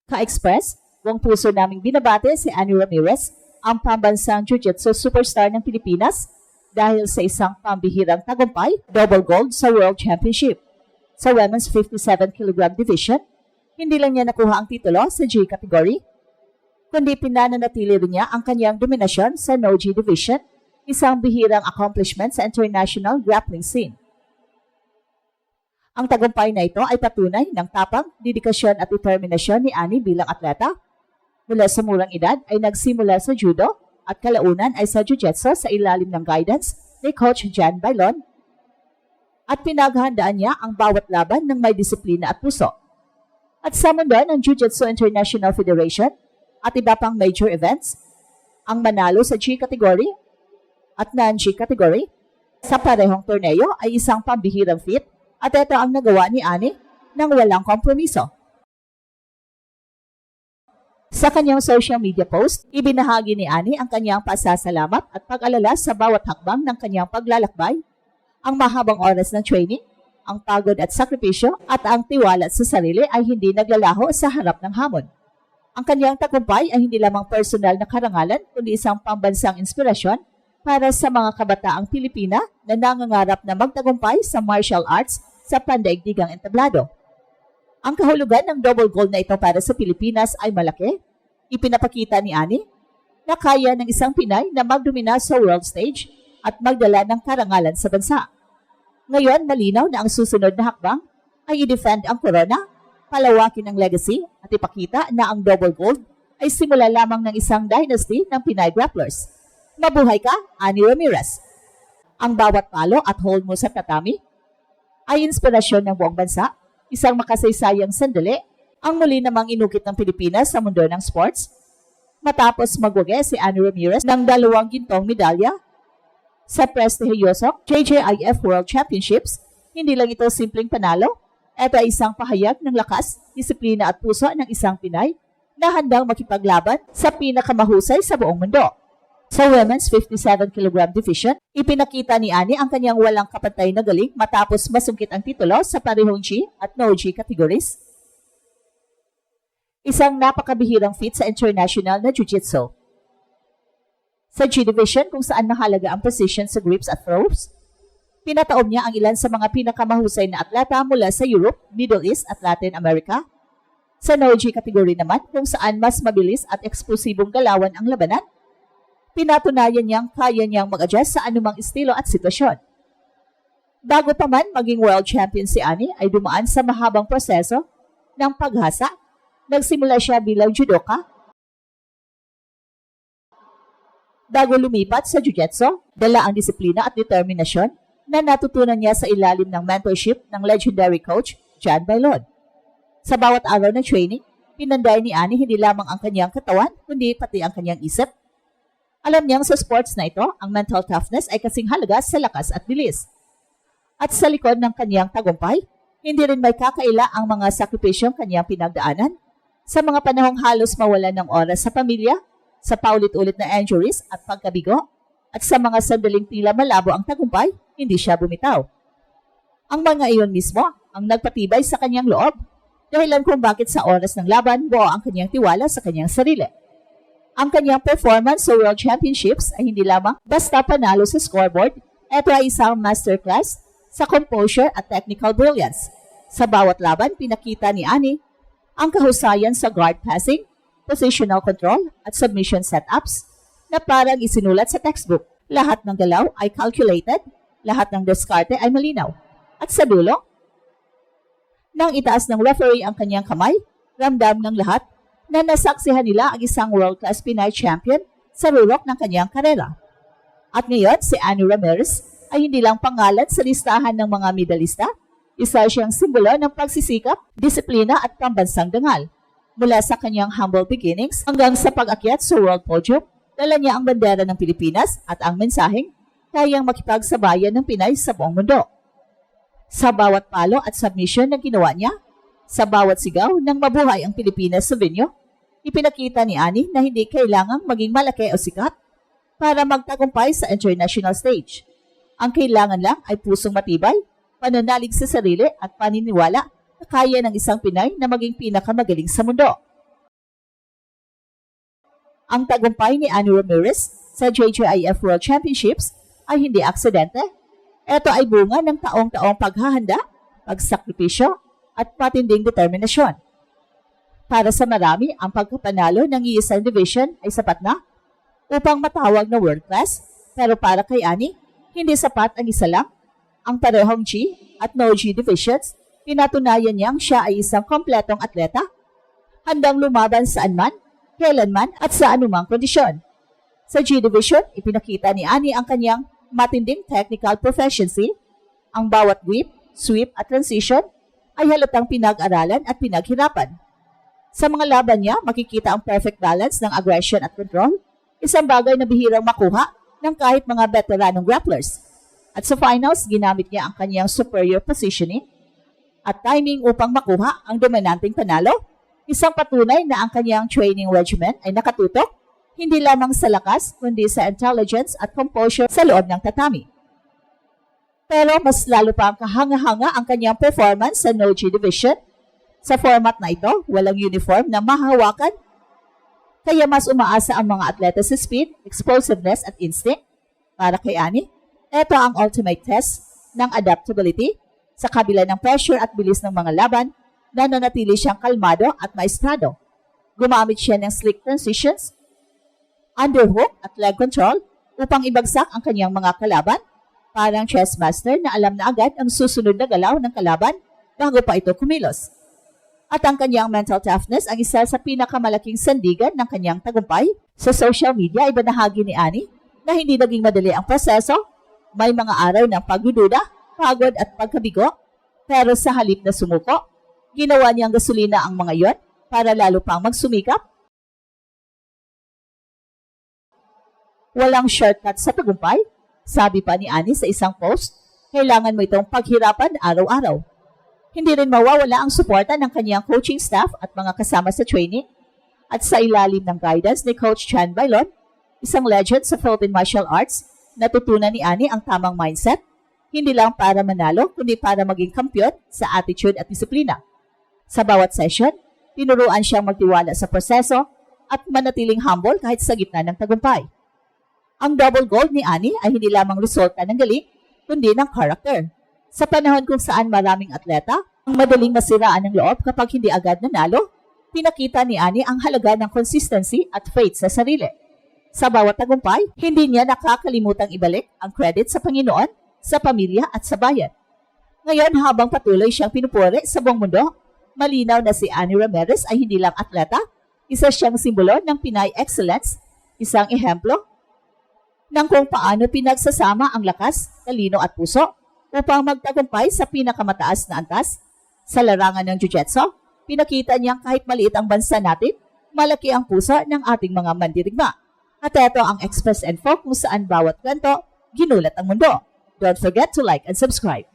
Ka-Express, buong puso naming binabate si Annie Ramirez, ang pambansang jiu-jitsu superstar ng Pilipinas dahil sa isang pambihirang tagumpay, double gold sa World Championship. Sa Women's 57 kg division, hindi lang niya nakuha ang titulo sa G category, kundi pinananatili rin niya ang kanyang dominasyon sa No-G division, isang bihirang accomplishment sa international grappling scene. Ang tagumpay na ito ay patunay ng tapang, dedikasyon at determinasyon ni Annie bilang atleta. Mula sa murang edad ay nagsimula sa judo at kalaunan ay sa jiu-jitsu sa ilalim ng guidance ni Coach Jan Bailon. At pinaghahandaan niya ang bawat laban ng may disiplina at puso. At sa mundo ng Jiu-Jitsu International Federation at iba pang major events, ang manalo sa G category at non-G category sa parehong torneo ay isang pambihirang feat. At ito ang nagawa ni Annie nang walang kompromiso. Sa kanyang social media post, ibinahagi ni Annie ang kanyang pasasalamat at pag-alala sa bawat hakbang ng kanyang paglalakbay, ang mahabang oras ng training, ang pagod at sakripisyo at ang tiwala sa sarili ay hindi naglalaho sa harap ng hamon. Ang kanyang tagumpay ay hindi lamang personal na karangalan kundi isang pambansang inspirasyon para sa mga kabataang Pilipina na nangangarap na magtagumpay sa martial arts sa pandaigdigang entablado. Ang kahulugan ng double gold na ito para sa Pilipinas ay malaki. Ipinapakita ni Annie na kaya ng isang Pinay na magdomina sa world stage at magdala ng karangalan sa bansa. Ngayon, malinaw na ang susunod na hakbang ay i-defend ang corona, palawakin ang legacy at ipakita na ang double gold ay simula lamang ng isang dynasty ng Pinay grapplers. Mabuhay ka, Annie Ramirez! Ang bawat palo at hold mo sa tatami ay inspirasyon ng buong bansa, isang makasaysayang sandali, ang muli namang inukit ng Pilipinas sa mundo ng sports. Matapos magwagi si Annie Ramirez ng 2 gintong medalya sa prestihiyosong JJIF World Championships, hindi lang ito simpleng panalo, ito ay isang pahayag ng lakas, disiplina at puso ng isang Pinay na handang makipaglaban sa pinakamahusay sa buong mundo. Sa Women's 57 kg division, ipinakita ni Annie ang kanyang walang kapantay na galing matapos masungkit ang titulo sa parehong G at No-G categories. Isang napakabihirang feat sa international na jiu-jitsu. Sa G division kung saan mahalaga ang precision sa grips at throws, pinataob niya ang ilan sa mga pinakamahusay na atleta mula sa Europe, Middle East at Latin America. Sa No-G category naman kung saan mas mabilis at eksplosibong galawan ang labanan, pinatunayan niyang kaya niyang mag-adjust sa anumang estilo at sitwasyon. Bago pa man maging world champion si Annie ay dumaan sa mahabang proseso ng paghasa. Nagsimula siya bilang judoka. Bago lumipat sa jiu-jitsu, dala ang disiplina at determinasyon na natutunan niya sa ilalim ng mentorship ng legendary coach Jan Bailon. Sa bawat araw ng training, pinanday ni Annie hindi lamang ang kanyang katawan kundi pati ang kanyang isip. Alam niyang sa sports na ito, ang mental toughness ay kasing halaga sa lakas at bilis. At sa likod ng kanyang tagumpay, hindi rin may kakaila ang mga sakripisyong kanyang pinagdaanan. Sa mga panahong halos mawalan ng oras sa pamilya, sa paulit-ulit na injuries at pagkabigo, at sa mga sandaling tila malabo ang tagumpay, hindi siya bumitaw. Ang mga iyon mismo ang nagpatibay sa kanyang loob, dahilan kung bakit sa oras ng laban, buo ang kanyang tiwala sa kanyang sarili. Ang kanyang performance sa World Championships ay hindi lamang basta panalo sa scoreboard, ito ay isang masterclass sa composure at technical brilliance. Sa bawat laban, pinakita ni Annie ang kahusayan sa guard passing, positional control at submission setups na parang isinulat sa textbook. Lahat ng galaw ay calculated, lahat ng diskarte ay malinaw. At sa dulo, nang itaas ng referee ang kanyang kamay, ramdam ng lahat na nasaksihan nila ang isang world-class Pinay champion sa rurok ng kanyang karera. At ngayon, si Annie Ramirez ay hindi lang pangalan sa listahan ng mga medalista, isa siyang simbolo ng pagsisikap, disiplina at pambansang dangal. Mula sa kanyang humble beginnings hanggang sa pag-akyat sa world podium, dala niya ang bandera ng Pilipinas at ang mensaheng kayang makipagsabayan ng Pinay sa buong mundo. Sa bawat palo at submission na ginawa niya, sa bawat sigaw ng mabuhay ang Pilipinas sa venue, ipinakita ni Annie na hindi kailangang maging malaki o sikat para magtagumpay sa international stage. Ang kailangan lang ay pusong matibay, pananalig sa sarili at paniniwala na kaya ng isang Pinay na maging pinakamagaling sa mundo. Ang tagumpay ni Annie Ramirez sa JJIF World Championships ay hindi aksidente. Ito ay bunga ng taong-taong paghahanda, pagsakripisyo at matinding determinasyon. Para sa marami, ang pagkapanalo ng iisang division ay sapat na upang matawag na world class, pero para kay Annie, hindi sapat ang isa lang. Ang parehong G at no G divisions, pinatunayan niyang siya ay isang kompletong atleta, handang lumaban saan man, kailanman at sa anumang kondisyon. Sa G division, ipinakita ni Annie ang kanyang matinding technical proficiency. Ang bawat whip, sweep at transition ay halatang pinag-aralan at pinaghirapan. Sa mga laban niya, makikita ang perfect balance ng aggression at control, isang bagay na bihirang makuha ng kahit mga veteranong grapplers. At sa finals, ginamit niya ang kanyang superior positioning at timing upang makuha ang dominanteng panalo, isang patunay na ang kanyang training regimen ay nakatutok hindi lamang sa lakas kundi sa intelligence at composure sa loob ng tatami. Pero mas lalo pa ang kahanga-hanga ang kanyang performance sa No-G division. Sa format na ito, walang uniform na mahahawakan, kaya mas umaasa ang mga atleta sa speed, explosiveness at instinct. Para kay Annie, ito ang ultimate test ng adaptability sa kabila ng pressure at bilis ng mga laban, nananatili siyang kalmado at maestrado. Gumamit siya ng slick transitions, underhook at leg control upang ibagsak ang kanyang mga kalaban, parang chess master na alam na agad ang susunod na galaw ng kalaban bago pa ito kumilos. At ang kanyang mental toughness ang isa sa pinakamalaking sandigan ng kanyang tagumpay. Sa social media, ibinahagi ni Annie na hindi naging madali ang proseso. May mga araw ng pagdududa, pagod at pagkabigo, pero sa halip na sumuko, ginawa niyang gasolina ang mga yon para lalo pang magsumikap. Walang shortcut sa tagumpay. Sabi pa ni Annie sa isang post, kailangan mo itong paghirapan araw-araw. Hindi rin mawawala ang suporta ng kanyang coaching staff at mga kasama sa training. At sa ilalim ng guidance ni Coach Chan Bailon, isang legend sa Philippine Martial Arts, natutunan ni Annie ang tamang mindset, hindi lang para manalo, kundi para maging kampiyon sa attitude at disiplina. Sa bawat session, tinuruan siyang magtiwala sa proseso at manatiling humble kahit sa gitna ng tagumpay. Ang double gold ni Annie ay hindi lamang resulta ng galing, kundi ng character. Sa panahon kung saan maraming atleta ang madaling masiraan ng loob kapag hindi agad nanalo, pinakita ni Annie ang halaga ng consistency at faith sa sarili. Sa bawat tagumpay, hindi niya nakakalimutang ibalik ang credit sa Panginoon, sa pamilya at sa bayan. Ngayon, habang patuloy siyang pinupuri sa buong mundo, malinaw na si Annie Ramirez ay hindi lang atleta, isa siyang simbolo ng Pinay excellence, isang ehemplo ng kung paano pinagsasama ang lakas, talino at puso upang magtagumpay sa pinakamataas na antas. Sa larangan ng jiu-jitsu, pinakita niyang kahit maliit ang bansa natin, malaki ang puso ng ating mga mandirigma. At ito ang Express Info kung saan bawat kwento ginulat ang mundo. Don't forget to like and subscribe.